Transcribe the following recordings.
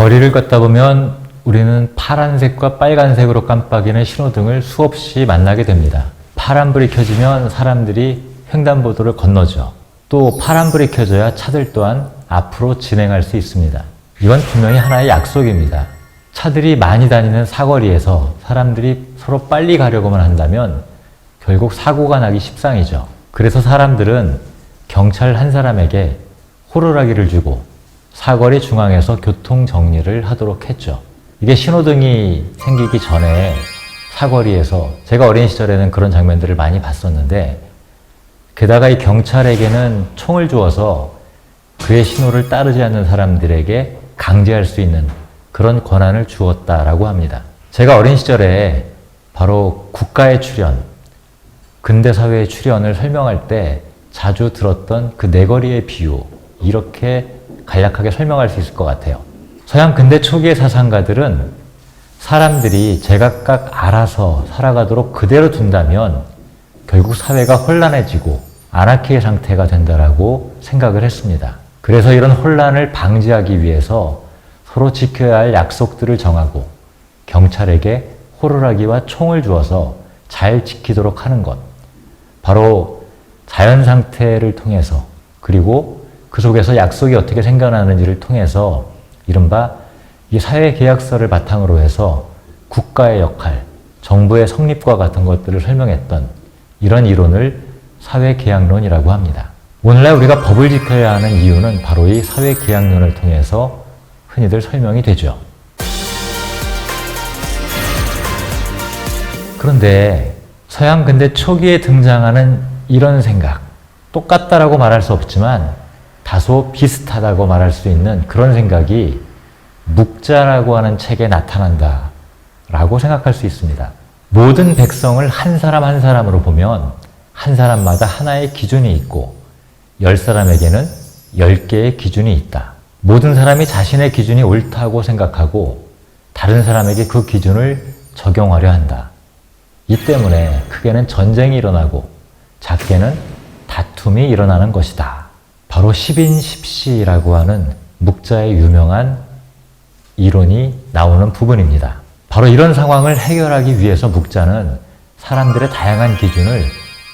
거리를 걷다 보면 우리는 파란색과 빨간색으로 깜빡이는 신호등을 수없이 만나게 됩니다. 파란불이 켜지면 사람들이 횡단보도를 건너죠. 또 파란불이 켜져야 차들 또한 앞으로 진행할 수 있습니다. 이건 분명히 하나의 약속입니다. 차들이 많이 다니는 사거리에서 사람들이 서로 빨리 가려고만 한다면 결국 사고가 나기 십상이죠. 그래서 사람들은 경찰 한 사람에게 호루라기를 주고 사거리 중앙에서 교통 정리를 하도록 했죠. 이게 신호등이 생기기 전에 사거리에서 제가 어린 시절에는 그런 장면들을 많이 봤었는데, 게다가 이 경찰에게는 총을 주어서 그의 신호를 따르지 않는 사람들에게 강제할 수 있는 그런 권한을 주었다라고 합니다. 제가 어린 시절에 바로 국가의 출현, 근대사회의 출현을 설명할 때 자주 들었던 그 네거리의 비유, 이렇게 간략하게 설명할 수 있을 것 같아요. 서양 근대 초기의 사상가들은 사람들이 제각각 알아서 살아가도록 그대로 둔다면 결국 사회가 혼란해지고 아나키의 상태가 된다라고 생각을 했습니다. 그래서 이런 혼란을 방지하기 위해서 서로 지켜야 할 약속들을 정하고 경찰에게 호루라기와 총을 주어서 잘 지키도록 하는 것. 바로 자연 상태를 통해서, 그리고 그 속에서 약속이 어떻게 생겨나는지를 통해서 이른바 이 사회계약서를 바탕으로 해서 국가의 역할, 정부의 성립과 같은 것들을 설명했던 이런 이론을 사회계약론이라고 합니다. 오늘날 우리가 법을 지켜야 하는 이유는 바로 이 사회계약론을 통해서 흔히들 설명이 되죠. 그런데 서양 근대 초기에 등장하는 이런 생각, 똑같다라고 말할 수 없지만 다소 비슷하다고 말할 수 있는 그런 생각이 묵자라고 하는 책에 나타난다 라고 생각할 수 있습니다. 모든 백성을 한 사람 한 사람으로 보면 한 사람마다 하나의 기준이 있고 10사람에게는 10개의 기준이 있다. 모든 사람이 자신의 기준이 옳다고 생각하고 다른 사람에게 그 기준을 적용하려 한다. 이 때문에 크게는 전쟁이 일어나고 작게는 다툼이 일어나는 것이다. 바로 10인 10시라고 하는 묵자의 유명한 이론이 나오는 부분입니다. 바로 이런 상황을 해결하기 위해서 묵자는 사람들의 다양한 기준을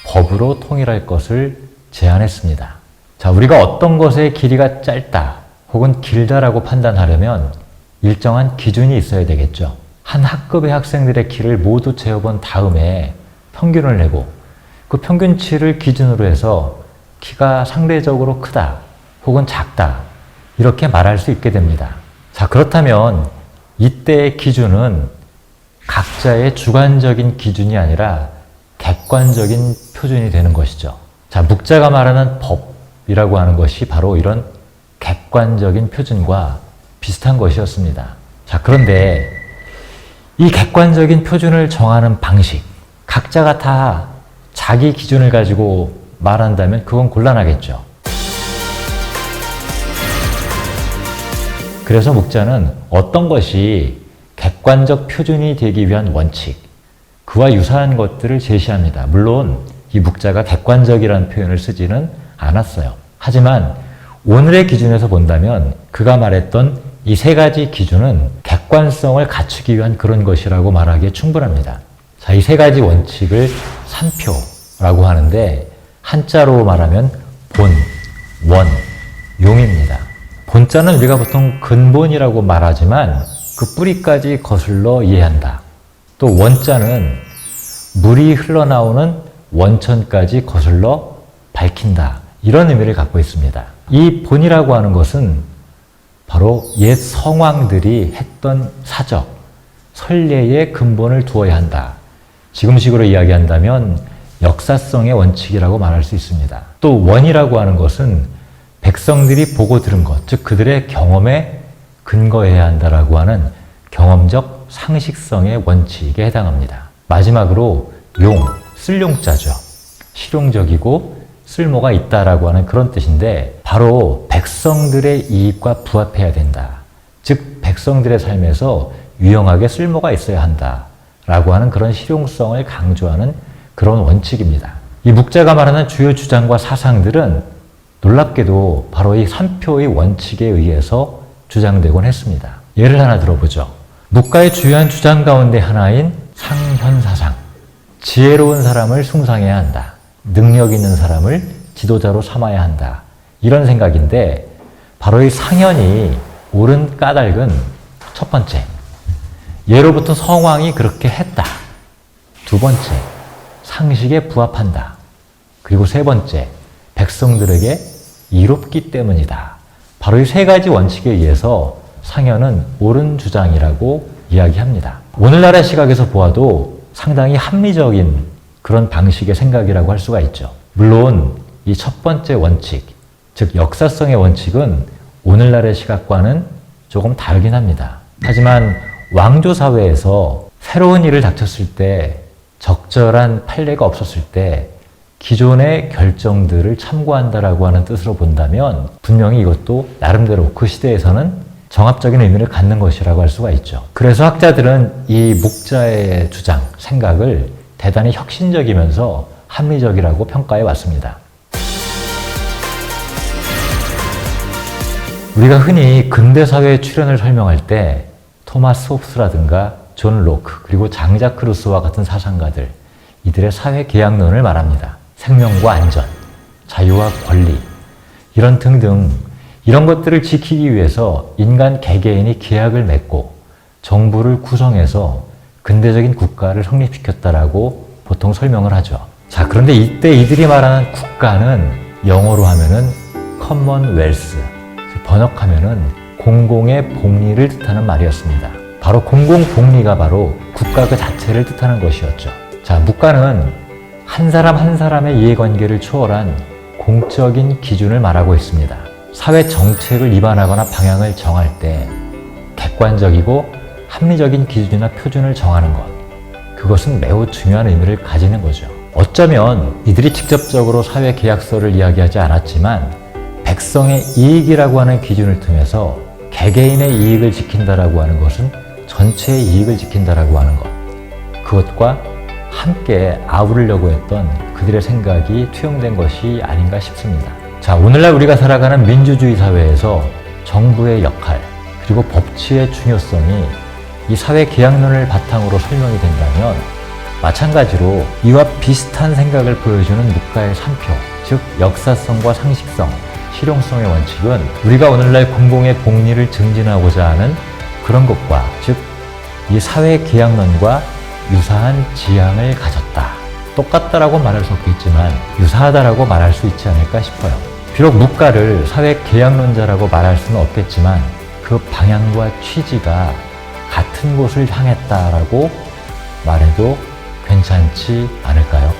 법으로 통일할 것을 제안했습니다. 자, 우리가 어떤 것의 길이가 짧다 혹은 길다라고 판단하려면 일정한 기준이 있어야 되겠죠. 한 학급의 학생들의 키를 모두 재어본 다음에 평균을 내고 그 평균치를 기준으로 해서 키가 상대적으로 크다 혹은 작다 이렇게 말할 수 있게 됩니다. 자, 그렇다면 이때의 기준은 각자의 주관적인 기준이 아니라 객관적인 표준이 되는 것이죠. 자, 묵자가 말하는 법이라고 하는 것이 바로 이런 객관적인 표준과 비슷한 것이었습니다. 자, 그런데 이 객관적인 표준을 정하는 방식, 각자가 다 자기 기준을 가지고 말한다면 그건 곤란하겠죠. 그래서 묵자는 어떤 것이 객관적 표준이 되기 위한 원칙, 그와 유사한 것들을 제시합니다. 물론 이 묵자가 객관적이라는 표현을 쓰지는 않았어요. 하지만 오늘의 기준에서 본다면 그가 말했던 이 세 가지 기준은 객관성을 갖추기 위한 그런 것이라고 말하기에 충분합니다. 자, 이 세 가지 원칙을 산표라고 하는데 한자로 말하면 본, 원, 용입니다. 본자는 우리가 보통 근본이라고 말하지만 그 뿌리까지 거슬러 이해한다. 또 원자는 물이 흘러나오는 원천까지 거슬러 밝힌다. 이런 의미를 갖고 있습니다. 이 본이라고 하는 것은 바로 옛 성왕들이 했던 사적, 선례의 근본을 두어야 한다. 지금식으로 이야기한다면 역사성의 원칙이라고 말할 수 있습니다. 또 원이라고 하는 것은 백성들이 보고 들은 것, 즉 그들의 경험에 근거해야 한다라고 하는 경험적 상식성의 원칙에 해당합니다. 마지막으로 용, 쓸용자죠. 실용적이고 쓸모가 있다라고 하는 그런 뜻인데 바로 백성들의 이익과 부합해야 된다. 즉 백성들의 삶에서 유용하게 쓸모가 있어야 한다라고 하는 그런 실용성을 강조하는 그런 원칙입니다. 이 묵자가 말하는 주요 주장과 사상들은 놀랍게도 바로 이 산표의 원칙에 의해서 주장되곤 했습니다. 예를 하나 들어보죠. 묵가의 주요한 주장 가운데 하나인 상현사상. 지혜로운 사람을 숭상해야 한다. 능력 있는 사람을 지도자로 삼아야 한다. 이런 생각인데 바로 이 상현이 옳은 까닭은 첫 번째, 예로부터 성왕이 그렇게 했다. 두 번째, 상식에 부합한다. 그리고 세 번째, 백성들에게 이롭기 때문이다. 바로 이 세 가지 원칙에 의해서 상현은 옳은 주장이라고 이야기합니다. 오늘날의 시각에서 보아도 상당히 합리적인 그런 방식의 생각이라고 할 수가 있죠. 물론 이 첫 번째 원칙, 즉 역사성의 원칙은 오늘날의 시각과는 조금 다르긴 합니다. 하지만 왕조 사회에서 새로운 일을 닥쳤을 때, 적절한 판례가 없었을 때 기존의 결정들을 참고한다라고 하는 뜻으로 본다면 분명히 이것도 나름대로 그 시대에서는 정합적인 의미를 갖는 것이라고 할 수가 있죠. 그래서 학자들은 이 묵자의 주장, 생각을 대단히 혁신적이면서 합리적이라고 평가해 왔습니다. 우리가 흔히 근대사회의 출현을 설명할 때 토마스 홉스라든가 존 로크 그리고 장 자크 루소와 같은 사상가들, 이들의 사회 계약론을 말합니다. 생명과 안전, 자유와 권리, 이런 등등 이런 것들을 지키기 위해서 인간 개개인이 계약을 맺고 정부를 구성해서 근대적인 국가를 성립시켰다라고 보통 설명을 하죠. 자, 그런데 이때 이들이 말하는 국가는 영어로 하면은 커먼웰스, 번역하면은 공공의 복리를 뜻하는 말이었습니다. 바로 공공복리가 바로 국가 그 자체를 뜻하는 것이었죠. 자, 묵가는 한 사람 한 사람의 이해관계를 초월한 공적인 기준을 말하고 있습니다. 사회 정책을 입안하거나 방향을 정할 때 객관적이고 합리적인 기준이나 표준을 정하는 것, 그것은 매우 중요한 의미를 가지는 거죠. 어쩌면 이들이 직접적으로 사회 계약서를 이야기하지 않았지만 백성의 이익이라고 하는 기준을 통해서 개개인의 이익을 지킨다라고 하는 것은 전체의 이익을 지킨다라고 하는 것, 그것과 함께 아우르려고 했던 그들의 생각이 투영된 것이 아닌가 싶습니다. 자, 오늘날 우리가 살아가는 민주주의 사회에서 정부의 역할 그리고 법치의 중요성이 이 사회 계약론을 바탕으로 설명이 된다면 마찬가지로 이와 비슷한 생각을 보여주는 묵가의 3표, 즉 역사성과 상식성, 실용성의 원칙은 우리가 오늘날 공공의 복리를 증진하고자 하는 그런 것과, 즉 이 사회 계약론과 유사한 지향을 가졌다. 똑같다라고 말할 수 없겠지만 유사하다라고 말할 수 있지 않을까 싶어요. 비록 묵가를 사회 계약론자라고 말할 수는 없겠지만 그 방향과 취지가 같은 곳을 향했다라고 말해도 괜찮지 않을까요?